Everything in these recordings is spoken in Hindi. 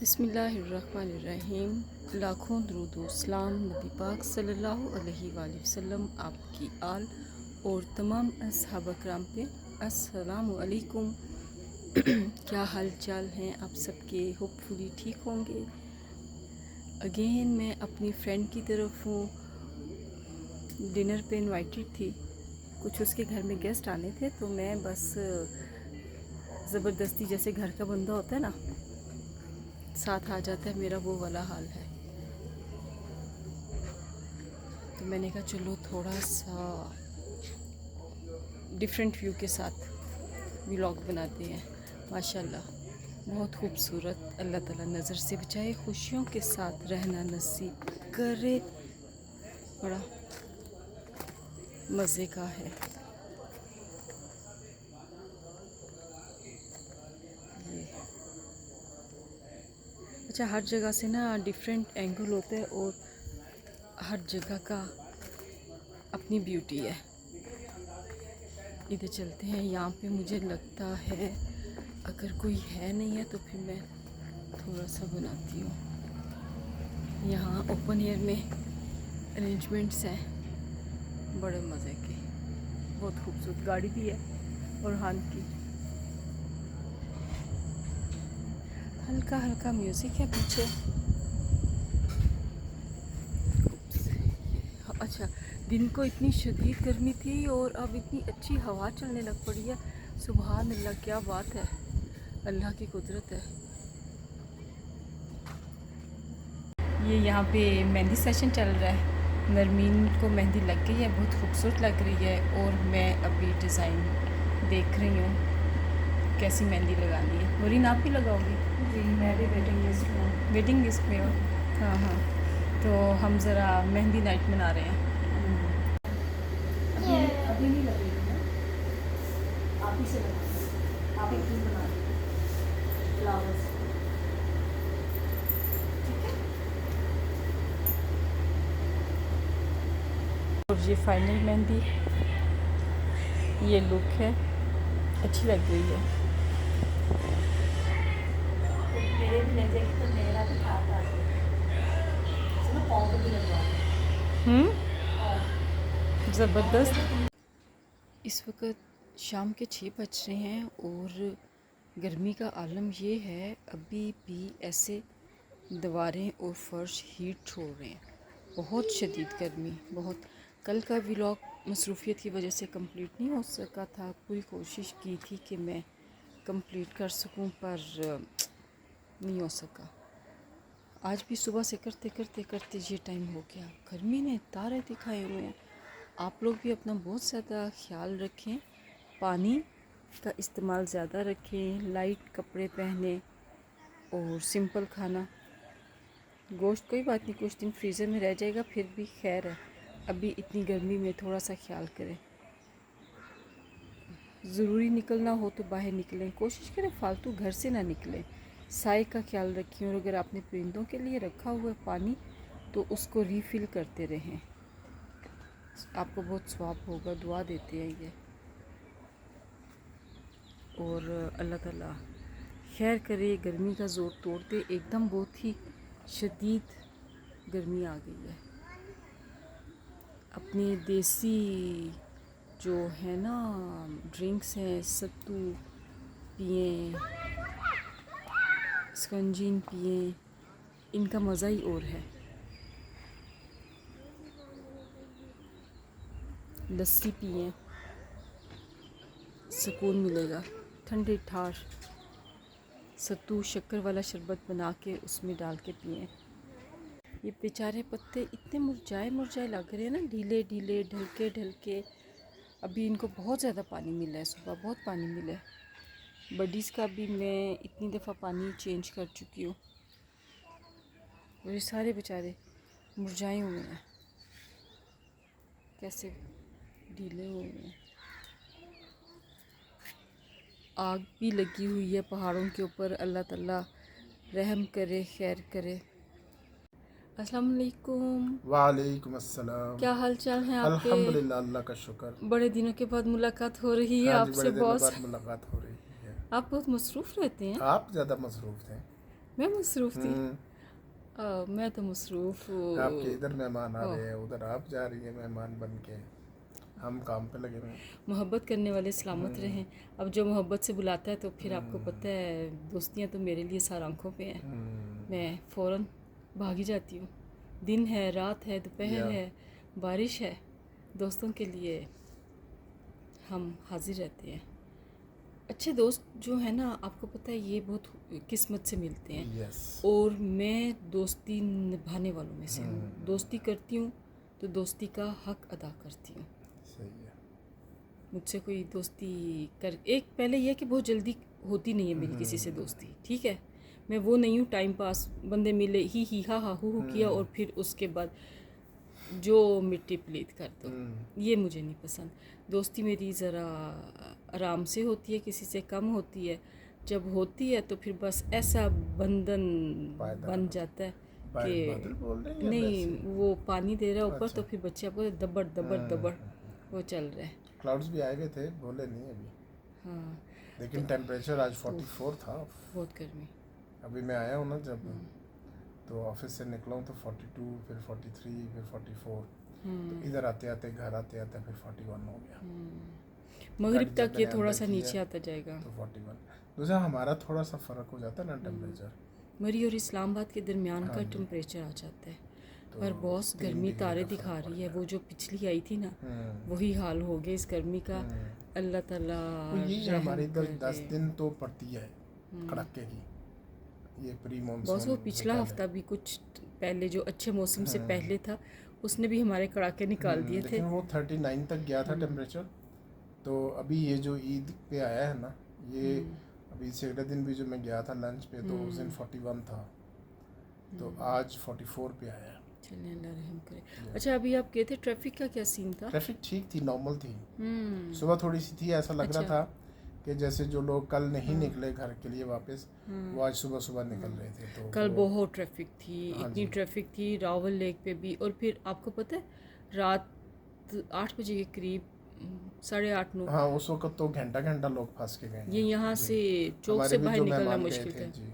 बिस्मिल्लाहिर्रहमानिर्रहीम। लाखों दुरूद सलाम नबी पाक सल्लल्लाहु अलैहि वसल्लम आपकी आल और तमाम असहाब कराम पे। अस्सलामु अलैकुम। क्या हाल चाल हैं आप सबके? होपफुली ठीक होंगे। अगेन मैं अपनी फ्रेंड की तरफ हूँ। डिनर पे इनवाइटेड थी, कुछ उसके घर में गेस्ट आने थे, तो मैं बस ज़बरदस्ती, जैसे घर का बंदा होता है ना, साथ आ जाता है, मेरा वो वाला हाल है। तो मैंने कहा चलो थोड़ा सा डिफरेंट व्यू के साथ व्लॉग बनाते हैं। माशाल्लाह बहुत खूबसूरत। अल्लाह ताला नज़र से बचाए, खुशियों के साथ रहना नसीब करे। बड़ा मज़े का है ये। अच्छा, हर जगह से ना डिफरेंट एंगल होता है और हर जगह का अपनी ब्यूटी है। इधर चलते हैं। यहाँ पे मुझे लगता है अगर कोई है नहीं है तो फिर मैं थोड़ा सा बनाती हूँ। यहाँ ओपन एयर में अरेंजमेंट्स हैं बड़े मज़े के। बहुत खूबसूरत गाड़ी भी है और हाथ की हल्का हल्का म्यूज़िक है पीछे। अच्छा, दिन को इतनी शदीद गर्मी थी और अब इतनी अच्छी हवा चलने लग पड़ी है। सुभान अल्लाह, क्या बात है, अल्लाह की कुदरत है। ये यहाँ पे मेहंदी सेशन चल रहा है। नरमीन को मेहंदी लग गई है, बहुत खूबसूरत लग रही है। और मैं अभी डिज़ाइन देख रही हूँ कैसी मेहंदी लगानी है। नूरीन, आप भी लगाओगी? जी, मैं भी वेटिंग लिस्ट में हूँ। वेटिंग लिस्ट में हो? हाँ हाँ। तो हम ज़रा मेहंदी नाइट मना रहे हैं। अभी नहीं लगेगी ना, आप ही से लगाना। आप एक दिन बना दीजिए फ्लावर्स। ठीक है। और ये फाइनल मेहंदी, ये लुक है, अच्छी लग रही है। मेरे भी लग जाएगी तो मेरा भी हाथ आ जाएगा। चलो पाँव को भी लगवा दें। ज़बरदस्त। इस वक्त शाम के 6 बज रहे हैं और गर्मी का आलम ये है, अभी भी ऐसे दीवारें और फर्श हीट छोड़ रहे हैं। बहुत शदीद गर्मी, बहुत। कल का व्लॉग मसरूफ़ियत की वजह से कंप्लीट नहीं हो सका था। पूरी कोशिश की थी कि मैं कंप्लीट कर सकूं, पर नहीं हो सका। आज भी सुबह से करते करते करते ये टाइम हो गया। गर्मी ने तारे दिखाए हुए हैं। आप लोग भी अपना बहुत ज़्यादा ख्याल रखें, पानी का इस्तेमाल ज़्यादा रखें, लाइट कपड़े पहने और सिंपल खाना। गोश्त कोई बात नहीं, कुछ दिन फ्रीज़र में रह जाएगा, फिर भी खैर है। अभी इतनी गर्मी में थोड़ा सा ख्याल करें। ज़रूरी निकलना हो तो बाहर निकलें, कोशिश करें फालतू घर से ना निकलें। साए का ख्याल रखें और अगर आपने परिंदों के लिए रखा हुआ है पानी तो उसको रीफ़िल करते रहें, आपको बहुत सवाब होगा। दुआ देते हैं ये। और अल्लाह ताला खैर करे, गर्मी का ज़ोर तोड़ते। एकदम बहुत ही शदीद गर्मी आ गई है। अपने देसी जो है ना ड्रिंक्स हैं, सत्तू पिएं, स्कंजीन पिएं, इनका मज़ा ही और है। लस्सी पिएं, सुकून मिलेगा। ठंडे ठार सत्तू शक्कर वाला शरबत बना के उसमें डाल के पिएं। ये बेचारे पत्ते इतने मुरझाए मुरझाए लग रहे हैं ना, ढीले ढीले, ढलके ढलके। अभी इनको बहुत ज़्यादा पानी मिला है, सुबह बहुत पानी मिला है। बडीज़ का भी मैं इतनी दफ़ा पानी चेंज कर चुकी हूँ और ये सारे बेचारे मुरझाए हुए हैं, कैसे ढीले हुए हैं। आग भी लगी हुई है पहाड़ों के ऊपर। अल्लाह ताला रहम करे, खैर करे। अस्सलाम वालेकुम। वालेकुम अस्सलाम। क्या हाल चाल हैं आपके? अल्हम्दुलिल्लाह, अल्लाह का शुक्र। बड़े दिनों के बाद मुलाकात हो रही है हाँ जी, आपसे बड़े दिनों बॉस। बाद मुलाकात हो रही है। आप बहुत मसरूफ़ रहते हैं। आप ज़्यादा मसरूफ़ थे। मैं मसरूफ़ थी। हम्म, मैं तो मसरूफ़ आपके इधर मेहमान आ रहे हैं, उधर आप जा रही है मेहमान बन के, हम काम पे लगे हुए हैं। मोहब्बत करने वाले सलामत रहें। अब जो मोहब्बत से बुलाता है तो फिर आपको पता है दोस्तियां तो मेरे लिए सार आँखों पे हैं। मैं फ़ौरन भाग ही जाती हूँ। दिन है, रात है, दोपहर या है, बारिश है, दोस्तों के लिए हम हाजिर रहते हैं। अच्छे दोस्त जो है ना, आपको पता है ये बहुत किस्मत से मिलते हैं। यस, और मैं दोस्ती निभाने वालों में से हूँ। दोस्ती करती हूँ तो दोस्ती का हक अदा करती हूँ। सही है। मुझसे कोई दोस्ती कर, एक पहले यह कि बहुत जल्दी होती नहीं है मेरी किसी से दोस्ती, ठीक है। मैं वो नहीं हूँ टाइम पास, बंदे मिले ही हा हा हू किया और फिर उसके बाद जो मिट्टी प्लीत कर दो, ये मुझे नहीं पसंद। दोस्ती मेरी ज़रा आराम से होती है, किसी से कम होती है। जब होती है तो फिर बस ऐसा बंधन पायदार बन जाता है बादल कि बोल रहे हैं या नहीं, वैसे? वो पानी दे रहा है ऊपर अच्छा, तो फिर बच्चे आपको दबड़ दबड़ दबड़ वो चल रहा है। क्लाउड्स भी आए हुए थे, बोले नहीं अभी, हाँ, लेकिन टेम्परेचर आज तो 44 था। बहुत गर्मी। अभी मैं आया हूँ ना जब, तो ऑफिस से निकला हूँ तो 42, फिर 43, फिर 44, तो इधर आते आते घर आते आते फिर 41 हो गया। गाड़ी मगरिब जब तक ये मैंने थोड़ा अंदर सा की है नीचे आता जाएगा। तो 41। दूसरा हमारा थोड़ा सा फ़र्क हो जाता है ना टेम्परेचर। मरी और इस्लामाबाद के दरमियान हाँ का जी, टेम्परेचर आ जाता है। तो पर बहुत 3 गर्मी डिग्री तारे का दिखा फ़र्क पड़ रही है। गया। वो जो पिछली आई थी ना, हम्म, वही हाल हो गया इस गर्मी का। अल्लाह ताला तो यही रहम हमारे इधर करे। 10 दिन तो पड़ती है कड़ाके की, ये प्री बॉस, वो मानसून से पिछला पहले। हफ्ता भी कुछ पहले जो अच्छे मौसम से पहले था, उसने भी हमारे कड़ाके निकाल दिए थे। लेकिन वो 39 तक गया था टेम्परेचर। तो अभी ये जो ईद पे आया है ना, ये अभी से अगले दिन भी जो मैं गया था लंच पे तो उस दिन 41 था, तो आज 44 पे आया है। चलिए अल्लाह रहम करे। अच्छा, अभी आप गए थे, ट्रैफिक का क्या सीन था? ट्रैफिक ठीक थी, नॉर्मल थी। हम्म। सुबह थोड़ी सी थी, ऐसा लग रहा अच्छा। था कि जैसे जो लोग कल नहीं निकले घर के लिए वापस, वो आज सुबह सुबह निकल रहे थे, तो कल वो बहुत ट्रैफिक थी, हाँ इतनी जी, ट्रैफिक थी रावल लेक पे भी। और फिर आपको पता है, रात 8 बजे के करीब, 8:30 9, हाँ उस वक्त तो घंटा घंटा लोग फंस के गए ये हैं यहाँ जी। से चौक हमारे से भी बाहर जो निकलना मेहमान गए मुश्किल थे था। जी,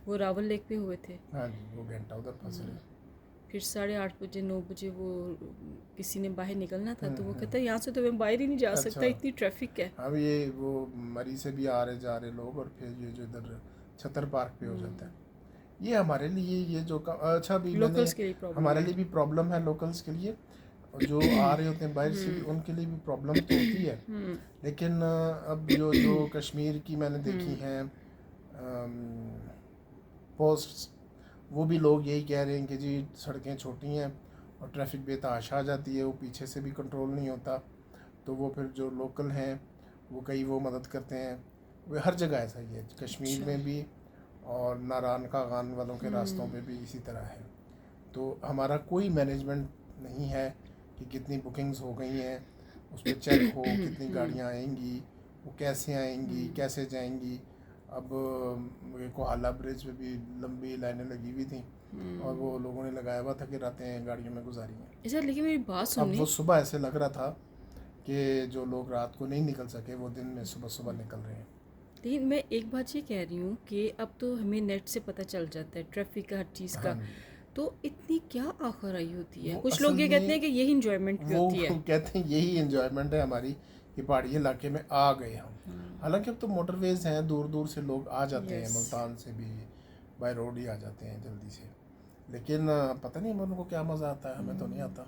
वो रावल लेक पे हुए थे। हाँ जी, वो घंटा उधर फंस रहे। फिर 8:30 बजे 9 बजे वो किसी ने बाहर निकलना था, तो वो कहता है यहाँ से तो मैं बाहर ही नहीं जा अच्छा, सकता, इतनी ट्रैफिक है। अब ये वो मरी से भी आ रहे जा रहे लोग, और फिर ये जो इधर छतर पार्क पे हो जाता है, ये हमारे लिए ये जो अच्छा अभी मैंने, लोकल्स के लिए प्रॉब्लम हमारे है। लिए भी प्रॉब्लम है, लोकल्स के लिए, और जो आ रहे होते हैं बाहर से भी उनके लिए भी प्रॉब्लम तो होती है। लेकिन अब जो जो कश्मीर की मैंने देखी हैं पोस्ट्स, वो भी लोग यही कह रहे हैं कि जी सड़कें छोटी हैं और ट्रैफिक बेतहाशा आ जाती है, वो पीछे से भी कंट्रोल नहीं होता, तो वो फिर जो लोकल हैं वो कई वो मदद करते हैं। वो हर जगह ऐसा ही है, कश्मीर अच्छा। में भी, और नारान का गान वालों के रास्तों पे भी इसी तरह है। तो हमारा कोई मैनेजमेंट नहीं है कि कितनी बुकिंग्स हो गई हैं, उस पर चेक हो कितनी गाड़ियाँ आएंगी, वो कैसे आएंगी, कैसे जाएंगी। अब कोहाला ब्रिज पे भी लंबी लाइनें लगी हुई थी, और वो लोगों ने लगाया हुआ था कि रातें गाड़ियों में गुजारी हैं। अच्छा, लेकिन मेरी बात अब वो सुनिए। सुबह ऐसे लग रहा था कि जो लोग रात को नहीं निकल सके वो दिन में सुबह सुबह निकल रहे हैं। लेकिन मैं एक बात ये कह रही हूँ कि अब तो हमें नेट से पता चल जाता है ट्रैफिक का, हर चीज़ हाँ का। जी, तो इतनी क्या आखिर आई होती है? वो कुछ असल लोग ये कहते में हैं कि यही इंजॉयमेंट भी वो होती है। कहते हैं यही एंजॉयमेंट है हमारी कि पहाड़ी इलाके में आ गए हम। हालांकि अब तो मोटरवेज हैं, दूर दूर से लोग आ जाते हैं, यस। मुल्तान से भी बाय रोड ही आ जाते हैं जल्दी से। लेकिन पता नहीं उनको क्या मज़ा आता है, हमें तो नहीं आता।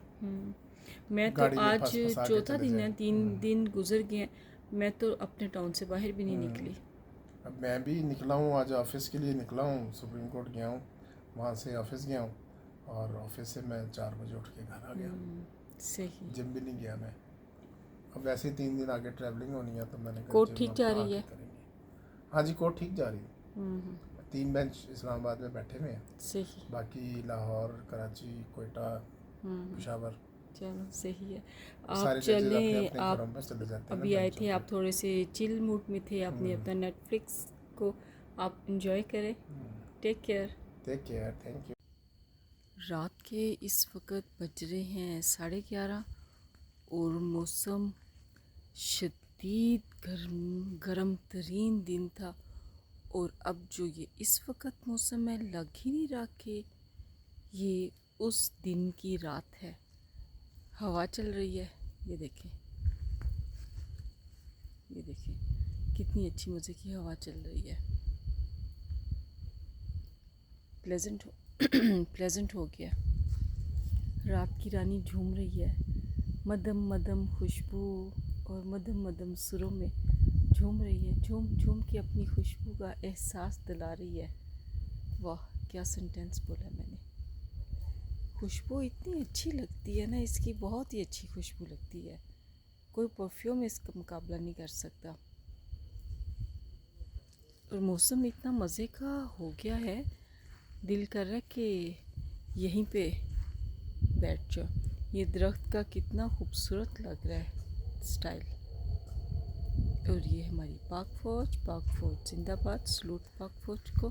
मैं तो गाड़ी में आज फंसा के चौथा चले दिन जाए। है, 3 दिन गुजर गए हैं, मैं तो अपने टाउन से बाहर भी नहीं निकली। अब मैं भी निकला हूँ, आज ऑफिस के लिए निकला हूँ, सुप्रीम कोर्ट गया हूँ, वहाँ से ऑफिस गया हूँ, और ऑफिस से मैं 4 बजे उठ के घर आ गया। सही। जिम भी नहीं गया मैं। अब वैसे ही 3 दिन आगे ट्रैवलिंग होनी है, तो मैंने कहा कोर्ट जिम ठीक अब जा आके रही है? करेंगे। हाँ जी, कोर्ट ठीक जा रही है। 3 बेंच इस्लामाबाद में बैठे हुए हैं, सही। बाकी लाहौर, कराची, कोयटा, पेशावर, चलो सही है। आप सारे जजेस अपने चलें, अपने आप घरों पर चले जाते हैं ना अभी आए बेंचों थे, पे। आप थोड़े से चिल मूड में थे, आपने अपना नेटफ्लिक्स को आप इंजॉय करें। Take care. Take care, thank you. रात के इस वक्त बज रहे हैं 11:30 और मौसम शदीद गर्म तरीन दिन था, और अब जो ये इस वक्त मौसम है, लग ही नहीं रहा कि ये उस दिन की रात है। हवा चल रही है, ये देखें, ये देखें कितनी अच्छी मज़े की हवा चल रही है। प्लेजेंट हो गया। रात की रानी झूम रही है, मदम मदम खुशबू और मदम मदम सुरों में झूम रही है, झूम झूम के अपनी खुशबू का एहसास दिला रही है। वाह, क्या सेंटेंस बोला मैंने। खुशबू इतनी अच्छी लगती है ना, इसकी बहुत ही अच्छी खुशबू लगती है, कोई परफ्यूम इसका मुकाबला नहीं कर सकता। और मौसम इतना मज़े का हो गया है, दिल कर रहा है कि यहीं पे बैठ जाओ। ये दरख्त का कितना खूबसूरत लग रहा है स्टाइल। और ये हमारी पाक फ़ौज जिंदाबाद, सलूट पाक फ़ौज को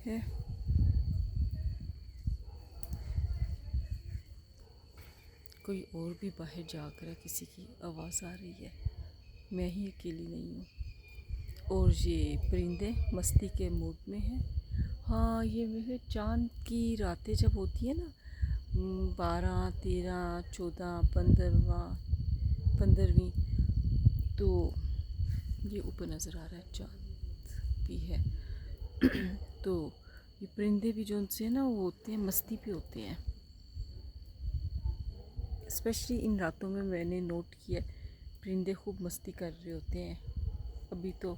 है। कोई और भी बाहर जाकर है, किसी की आवाज़ आ रही है, मैं ही अकेली नहीं हूँ। और ये परिंदे मस्ती के मूड में हैं। हाँ, ये मेरे चाँद की रातें जब होती है ना, 12, 13, 14, 15वीं, तो ये ऊपर नज़र आ रहा है, चाँद भी है। तो ये परिंदे भी जो उनसे ना वो होते हैं, मस्ती पे होते हैं। स्पेशली इन रातों में मैंने नोट किया, परिंदे खूब मस्ती कर रहे होते हैं। अभी तो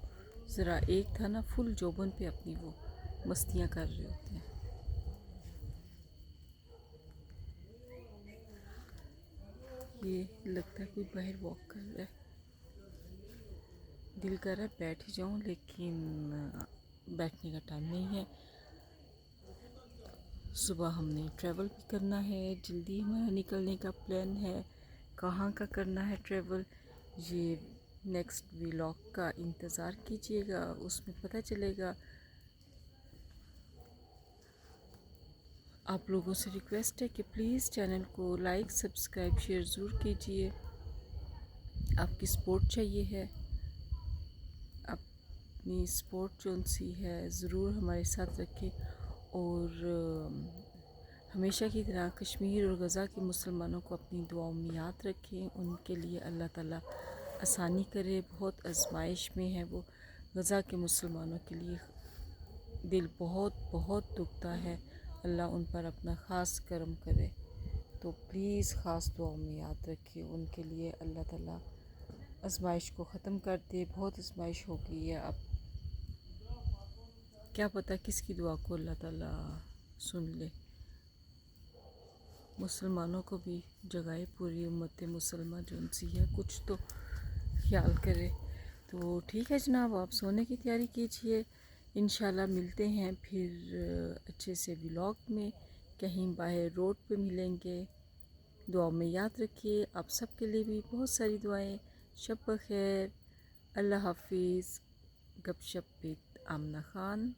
ज़रा एक था ना, फुल जोबन पे अपनी वो मस्तियाँ कर रहे होते हैं। ये लगता है कोई बाहर वॉक कर रहा है। दिल कर रहा है बैठ ही जाऊँ, लेकिन बैठने का टाइम नहीं है। सुबह हमने ट्रैवल भी करना है, जल्दी हमारा निकलने का प्लान है। कहाँ का करना है ट्रैवल, ये नेक्स्ट व्लॉग का इंतज़ार कीजिएगा, उसमें पता चलेगा। आप लोगों से रिक्वेस्ट है कि प्लीज़ चैनल को लाइक, सब्सक्राइब, शेयर ज़रूर कीजिए। आपकी सपोर्ट चाहिए है, अपनी सपोर्ट जो सी है ज़रूर हमारे साथ रखें। और हमेशा की तरह कश्मीर और गज़ा के मुसलमानों को अपनी दुआओं में याद रखें। उनके लिए अल्लाह ताला आसानी करे, बहुत आजमाइश में है वो। गज़ा के मुसलमानों के लिए दिल बहुत बहुत दुखता है, अल्लाह उन पर अपना ख़ास करम करे। तो प्लीज़ ख़ास दुआओं में याद रखें उनके लिए, अल्लाह ताला आजमाइश को ख़त्म कर दे। बहुत आजमाइश हो गई है, अब क्या पता किसकी दुआ को अल्लाह ताला सुन ले। मुसलमानों को भी जगाए, पूरी उम्मत मुसलमान जो उनसी है, कुछ तो ख्याल करे। तो ठीक है जनाब, आप सोने की तैयारी कीजिए। इंशाल्लाह मिलते हैं फिर अच्छे से व्लॉग में, कहीं बाहर रोड पे मिलेंगे। दुआ में याद रखिए, आप सब के लिए भी बहुत सारी दुआएं। शब बखैर, अल्लाह हाफिज़। गपशप विद आमना खान।